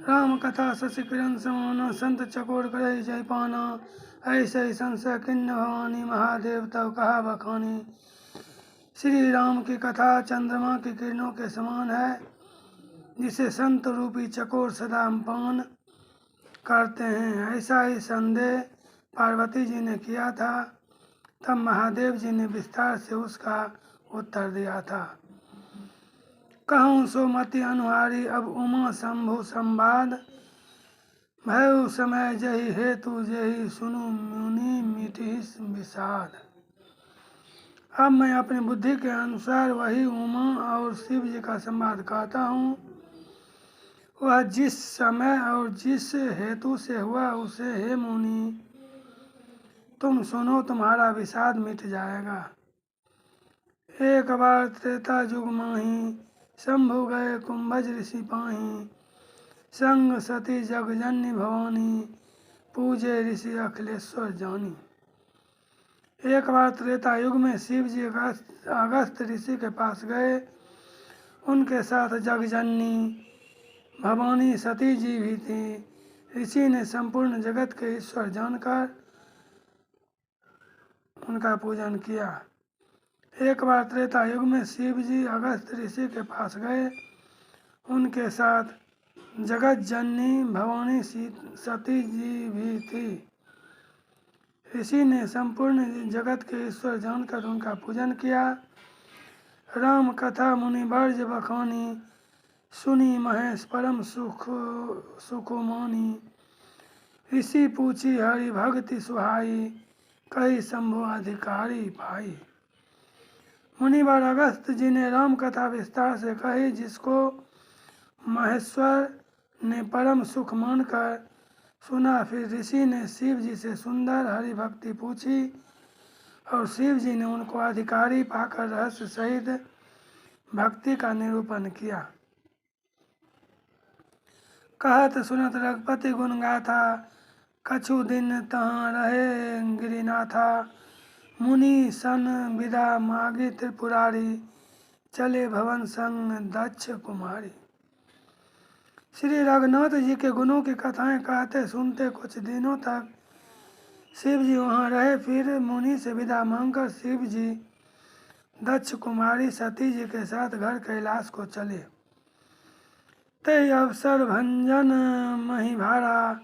राम कथा शशि किरण समाना संत चकोर करे जय पाना। ऐसे ही संशय किन्न भवानी महादेव तब कहा बखानी। श्री राम की कथा चंद्रमा की किरणों के समान है, जिसे संत रूपी चकोर सदा पान करते हैं। ऐसा ही संदेह पार्वती जी ने किया था, तब महादेव जी ने विस्तार से उसका उत्तर दिया था। कहूँ सो मति अनुहारी अब उमा शंभु संवाद। भयउ समय जहि हेतु जहि सुनु मुनि मिटि विषाद। अब मैं अपनी बुद्धि के अनुसार वही उमा और शिव जी का संवाद कहता हूँ। वह जिस समय और जिस हेतु से हुआ उसे हे मुनि तुम सुनो, तुम्हारा विषाद मिट जाएगा। एक बार त्रेता युग माही शंभु गए कुंभज ऋषि पाही। संग सती जगजननी भवानी पूजे ऋषि अखिलेश्वर जानी। एक बार त्रेता युग में शिव जी अगस्त ऋषि के पास गए। उनके साथ जगजननी भवानी सती जी भी थी। ऋषि ने संपूर्ण जगत के ईश्वर जानकर उनका पूजन किया। एक बार त्रेता युग में शिव जी अगस्त ऋषि के पास गए। उनके साथ जगत जननी भवानी सती जी भी थी। ऋषि ने संपूर्ण जगत के ईश्वर जानकर उनका पूजन किया। राम कथा मुनि वर्ज बखानी सुनी महेश परम सुख मानी। ऋषि पूछी हरि भक्ति सुहाई कई शंभु अधिकारी पाई। मुनिवर अगस्त जी ने राम कथा विस्तार से कही, जिसको महेश्वर ने परम सुख मानकर सुना। फिर ऋषि ने शिव जी से सुंदर हरि भक्ति पूछी और शिव जी ने उनको अधिकारी पाकर रहस्य सहित भक्ति का निरूपण किया। कहत सुनत रघुपति गुण गाथा कछु दिन तहाँ रहे गिरिनाथा। मुनि सन विदा मागी त्रिपुरारी चले भवन संग दक्ष कुमारी। श्री रघुनाथ जी के गुणों की कथाएं कहते सुनते कुछ दिनों तक शिव जी वहाँ रहे। फिर मुनि से विदा मांगकर शिव जी दक्ष कुमारी सती जी के साथ घर कैलाश को चले। तय अवसर भंजन महिभारा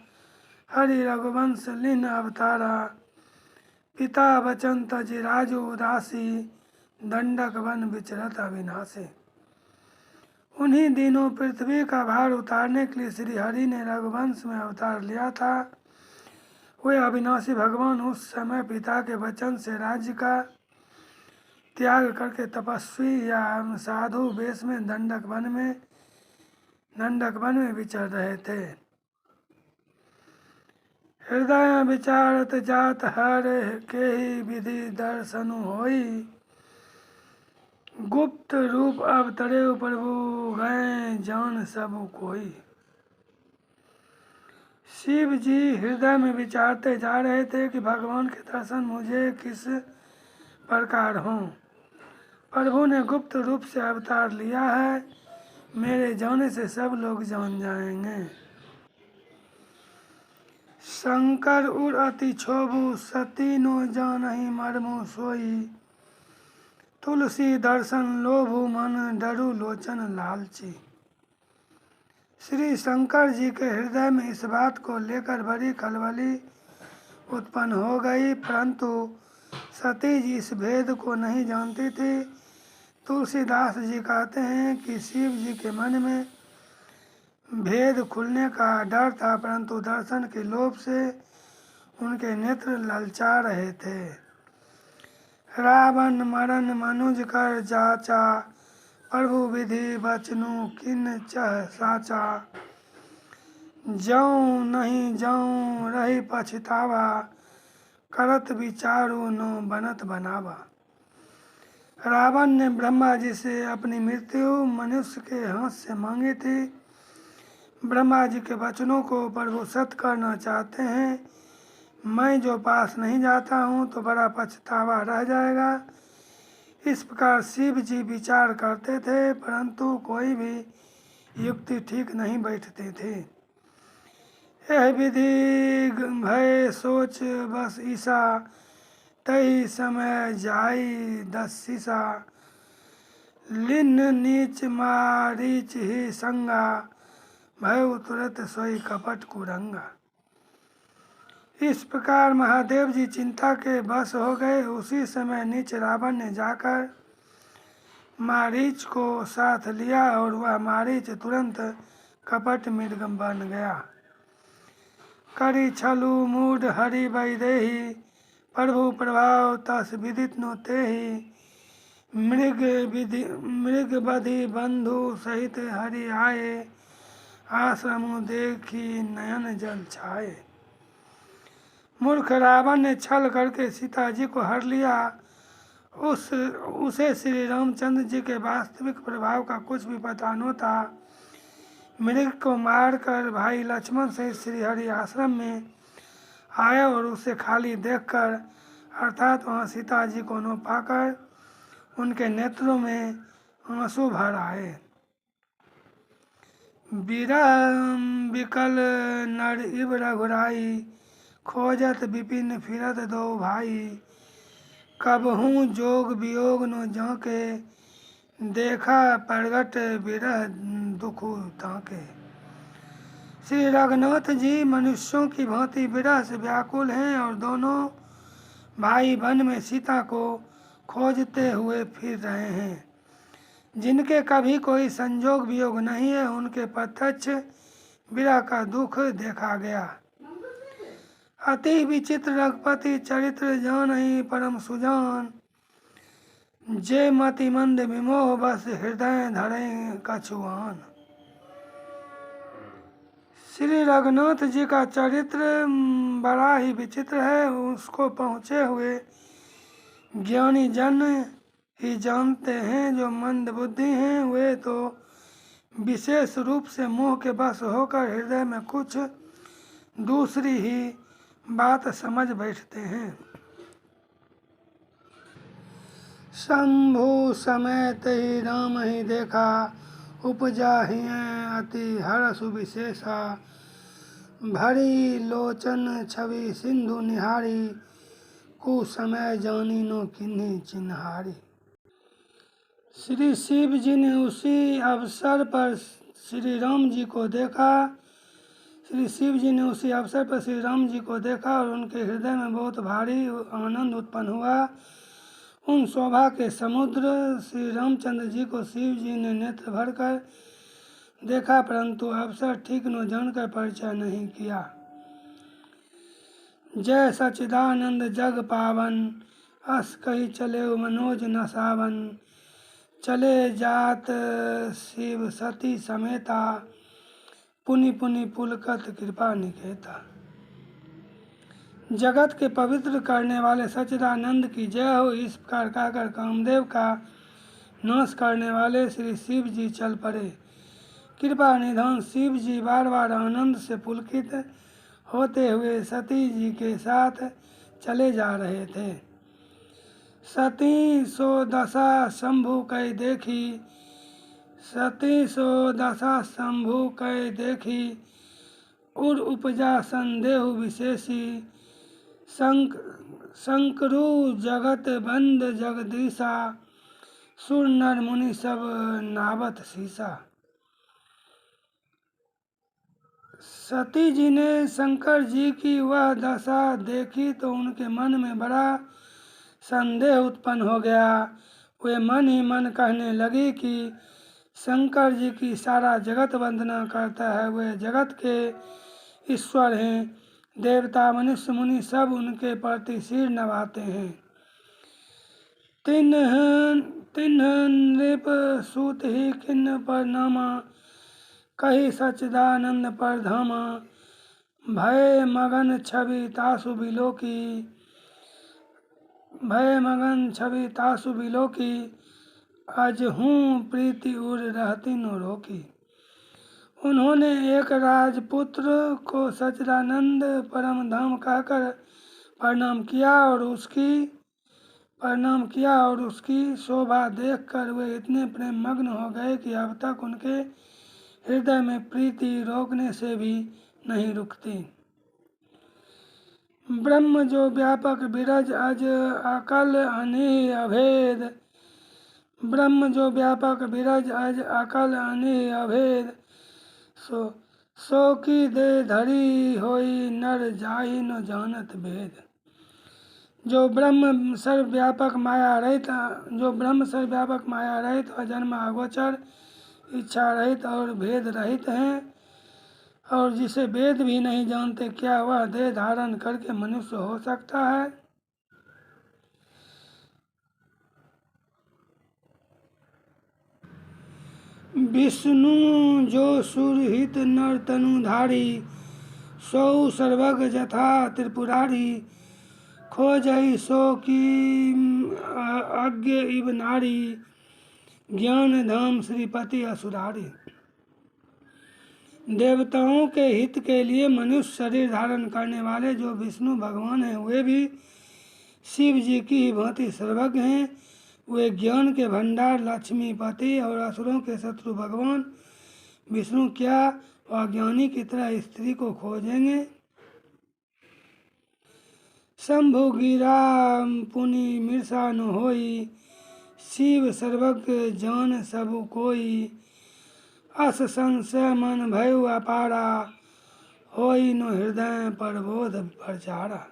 हरि रघुवंश लीन अवतारा। पिता बचन तज राजु उदासी दंडक वन विचरत अविनाशी। उन्हीं दिनों पृथ्वी का भार उतारने के लिए श्री हरि ने रघुवंश में अवतार लिया था। वे अविनाशी भगवान उस समय पिता के वचन से राज्य का त्याग करके तपस्वी या साधु वेश में दंडक वन में विचर रहे थे। हृदय विचारत जात हर के ही विधि दर्शनु होई। गुप्त रूप अवतरे प्रभु गए जान सब कोई। शिव जी हृदय में विचारते जा रहे थे कि भगवान के दर्शन मुझे किस प्रकार हों। प्रभु ने गुप्त रूप से अवतार लिया है, मेरे जाने से सब लोग जान जाएंगे। शंकर उर अति क्षोभु सती नो जानहि मर्मु सोई। तुलसी दर्शन लोभु मन डरु लोचन लालची। श्री शंकर जी के हृदय में इस बात को लेकर बड़ी खलबली उत्पन्न हो गई, परंतु सती जी इस भेद को नहीं जानती थी। तुलसीदास जी कहते हैं कि शिव जी के मन में भेद खुलने का डर था, परंतु दर्शन के लोभ से उनके नेत्र ललचा रहे थे। रावण मरण मनुज कर जाचा प्रभु विधि बचनु किन चह साचा। जौं नहीं जौं रही पछतावा करत विचारू नो बनत बनावा। रावण ने ब्रह्मा जी से अपनी मृत्यु मनुष्य के हाथ से मांगी थी। ब्रह्मा जी के वचनों को प्रभु सत्य करना चाहते हैं। मैं जो पास नहीं जाता हूँ तो बड़ा पछतावा रह जाएगा। इस प्रकार शिव जी विचार करते थे, परंतु कोई भी युक्ति ठीक नहीं बैठती थी। यह विधि भय सोच बस ईसा, तही समय जाई 10 शीसा। लिन नीच मारीच ही संगा, भय तुरत सोई कपट कुरंगा। इस प्रकार महादेव जी चिंता के वश हो गए। उसी समय नीच रावण ने जाकर मारीच को साथ लिया और वह मारीच तुरंत कपट मृग बन गया। करी छलु मूढ़ हरि वैदेही, प्रभु प्रभाव तस विदित नो तेहि। मृग बधि बंधु सहित हरि आए, आश्रम देखी नयन जल छाए। मूर्ख रावण ने छल करके सीता जी को हर लिया। उसे श्री रामचंद्र जी के वास्तविक प्रभाव का कुछ भी पता न था। मृग को मारकर भाई लक्ष्मण सहित श्री हरि आश्रम में आया और उसे खाली देखकर अर्थात वहाँ सीता जी को न पाकर उनके नेत्रों में आंसू भर आए। विरह विकल नर इब रघुराई, खोजत विपिन फिरत दो भाई। कबहू जोग वियोग न जाके, देखा प्रगट विरह दुख ताके। श्री रघुनाथ जी मनुष्यों की भांति विरह से व्याकुल हैं और दोनों भाई वन में सीता को खोजते हुए फिर रहे हैं। जिनके कभी कोई संजोग वियोग नहीं है, उनके प्रत्यक्ष विरह का दुख देखा गया। अति विचित्र रघुपति चरित्र जानहि परम सुजान, जे मति मंद विमोह बस हृदय धरे कछुआन। श्री रघुनाथ जी का चरित्र बड़ा ही विचित्र है। उसको पहुँचे हुए ज्ञानी जन ही जानते हैं। जो मंद बुद्धि हैं वे तो विशेष रूप से मोह के वश होकर हृदय में कुछ दूसरी ही बात समझ बैठते हैं। शंभु समेत ही राम ही देखा, उपजा ही अति हर्ष विशेषा। भरी लोचन छवि सिंधु निहारी, कुसमय जानी नो किन्हीं चिन्हारी। श्री शिव जी ने उसी अवसर पर श्री राम जी को देखा। श्री शिव जी ने उसी अवसर पर श्री राम जी को देखा और उनके हृदय में बहुत भारी आनंद उत्पन्न हुआ। उन शोभा के समुद्र श्री रामचंद्र जी को शिव जी ने नेत्र भरकर देखा, परंतु अवसर ठीक न जानकर परिचय नहीं किया। जय सच्चिदानंद जग पावन, अस कही चले मनोज न सावन। चले जात शिव सती समेता, पुनि पुनि पुलकत कृपा निकेता। जगत के पवित्र करने वाले सच्चिदानंद की जय हो। इस प्रकार कहकर कामदेव का नाश करने वाले श्री शिव जी चल पड़े। कृपा निधान शिव जी बार बार आनंद से पुलकित होते हुए सती जी के साथ चले जा रहे थे। सती सो दशा शंभु कई देखी, सती सो दशा शंभु कई देखी। उर उपजा संदेह विशेषी, शंकरु जगत बंद जगदीशा। सुर नर मुनि सब नावत शीशा। सती जी ने शंकर जी की वह दशा देखी तो उनके मन में बड़ा संदेह उत्पन्न हो गया। वे मन ही मन कहने लगी कि शंकर जी की सारा जगत वंदना करता है, वे जगत के ईश्वर हैं। देवता मनुष्य मुनि सब उनके प्रति सिर नवाते हैं। तिन्ह नृप सूत ही किन्न पर नामा, कही सच्चिदानंद पर धामा। भय मगन छवि तासु बिलोकी, भय मगन छवि तासु बिलोकी। अजहूँ प्रीति उर रहती नो रोकी। उन्होंने एक राजपुत्र को सच्चिदानंद परम धाम कहकर प्रणाम किया और उसकी शोभा देखकर वे इतने प्रेम मग्न हो गए कि अब तक उनके हृदय में प्रीति रोकने से भी नहीं रुकती। ब्रह्म जो व्यापक विरज अज अकल अनीह अभेद, ब्रह्म जो व्यापक विरज अज अकल अनीह अभेद, सो की दे धरी होई नर जाहि न जानत भेद। जो ब्रह्म सर्वव्यापक माया रहित, जो ब्रह्म सर्वव्यापक माया रहित, अजन्म अगोचर, इच्छा रहित और भेद रहित हैं, और जिसे वेद भी नहीं जानते, क्या वह देह धारण करके मनुष्य हो सकता है? विष्णु जो सुरहित नर तनुधारी, सौ सर्वज्ञ जथा त्रिपुरारी, खोजहि सो की अज्ञ इव नारी, ज्ञान धाम श्रीपति असुरारी। देवताओं के हित के लिए मनुष्य शरीर धारण करने वाले जो विष्णु भगवान हैं, वे भी शिव जी की ही भांति सर्वज्ञ हैं। वे ज्ञान के भंडार लक्ष्मीपति और असुरों के शत्रु भगवान विष्णु क्या अज्ञानी की तरह स्त्री को खोजेंगे? शंभु गिरा पुनि मिर्षा न होई, शिव सर्वज्ञ जान सबु कोई, अस संशय मन भयु अपारा, होई न हृदय प्रबोध प्रचारा।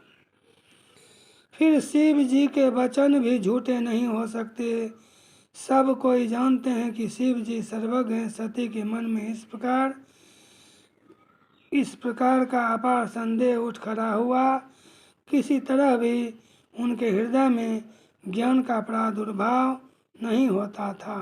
फिर शिव जी के वचन भी झूठे नहीं हो सकते। सब कोई जानते हैं कि शिव जी सर्वज्ञ हैं। सती के मन में इस प्रकार का अपार संदेह उठ खड़ा हुआ। किसी तरह भी उनके हृदय में ज्ञान का प्रादुर्भाव नहीं होता था।